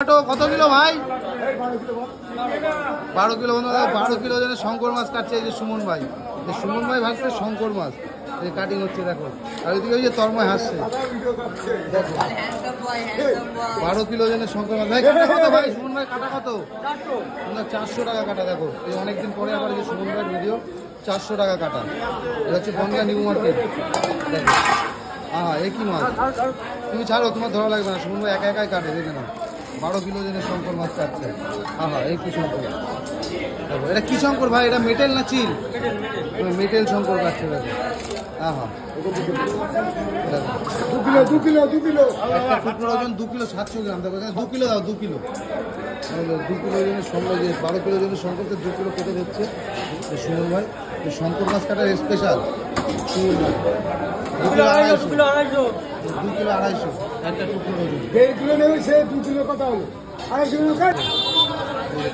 কত কিলো ভাই? 12 kilo. 12 kilo জন্য শঙ্কর মাছ কাটছে এই যে সুমন ভাই। সুমন ভাই ভাবছে শঙ্কর মাছ এই কাটিং হচ্ছে, দেখো। আর ওইদিকে ওই যে তন্ময় হাসছে, দেখো। 12 কিলো জন্য শঙ্কর মাছ। ভাই কাটা কত ভাই? সুমন ভাই কাটা কত? 400 টাকা কাটা। দেখো এই অনেকদিন পরে আবার যে সুমন ভাইয়ের ভিডিও, 400 টাকা কাটা। এটা হচ্ছে বনগা নিউ মার্কেট। দেখো একই মাছ। তুমি ছাড়ো, তোমার ধরা লাগবে না। সুমন ভাই একা একাই কাটে, দেখে না। 12 কিলো জন্য শঙ্কর মাছ কাটছে। এই কি শঙ্কর? দেখো এটা কি শঙ্কর ভাই? এটা মেটেল না চিল? মেটেল শঙ্কর কাটছে। দেখো একটা টুকরো ওজন 2 কিলো 700 গ্রাম। দেখো 2 কিলো দাও, 2 কিলো। 2 কিলো ওজনের শঙ্কর, যে 12 কিলো ওজনের শঙ্করকে 2 কিলো কেটে দিচ্ছে সুমন ভাই। শঙ্কর মাছ কাটার স্পেশাল সুমন ভাই। 2 কিলো 250 একটা টুকরো ওজন। 1.5 কিলো নেবে, সে 2 কিলো কথা হলো। 2.5 কিলো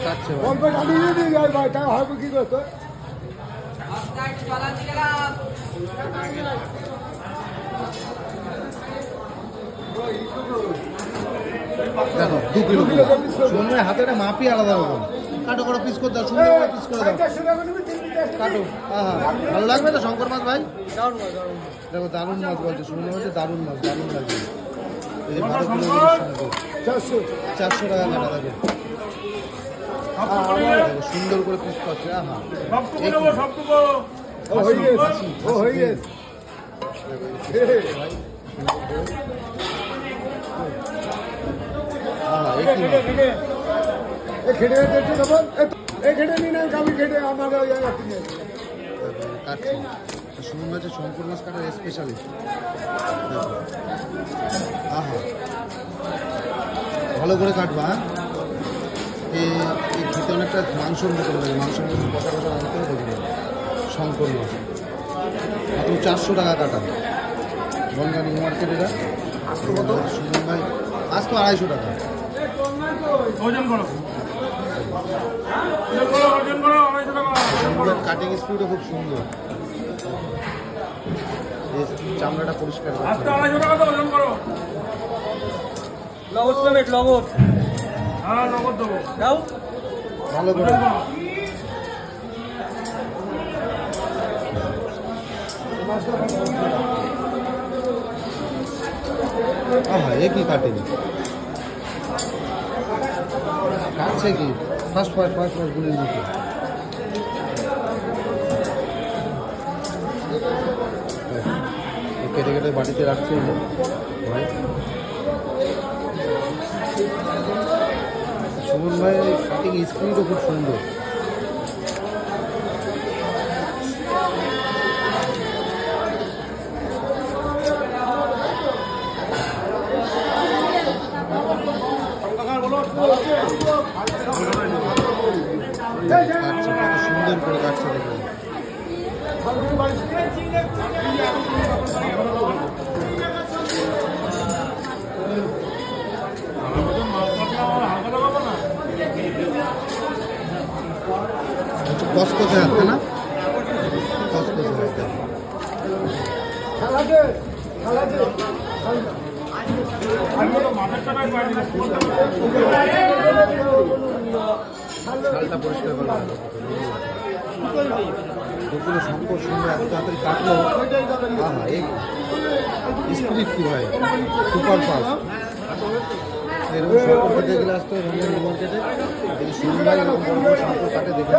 কাটছে অল্প দামি দিয়ে যায় ভাই, তা হবে কি করতো? দেখো 2 কিলো। সুমন ভাই হাতের মাপই আলাদা রকম। কাটো করে পিস করে দাও, সুন্দর করে পিস করে দাও। কাটো। ভালো লাগবে তো শঙ্কর মাছ ভাই? দেখো দারুণ মাছ বলছে সুমন ভাই, দারুণ মাছ, দারুণ লাগবে। এই যে 12 কিলো শঙ্কর 400 টাকা কাটা। দেখো সুন্দর করে পিস করছে। সুমন মাছের শঙ্কর মাছ কাটার স্পেশালিস্ট। ভালো করে কাটবা। এই খেতে অনেকটা মাংসর মতো লাগে, মাংসের মতো কষা কষা আনতেও দেখবে। শঙ্কর মাছ মাত্র 400 টাকা কাটা। Bongaon new market. এটা কত সুমন ভাই? আজ তো 250 টাকা। কাটিং স্পিডও খুব সুন্দর, চামড়াটা পরিষ্কার। ভালো করে একই কাটিং কাটছে কি ফার্স্ট গুলির মতো। কেটে কেটে বাড়িতে রাখছে ভাই। সুমন ভাই কাটিং স্পিডও খুব সুন্দর। কাটছে কত সুন্দর করে কাটছে। দেখুন কসকসে হাতে না, কসকসে হাতে। শালটা পরিষ্কার করলাম। 2 কিলো শঙ্কর সুন্দর এত তাড়াতাড়ি কাটলো। এই স্পিরিট কি ভাই, সুপার ফাস্ট। এরকম শঙ্কর খেতে গেলে আসতে হবে নিউ মার্কেটে। সুন্দর এরকম শঙ্কর কাটে দেখে।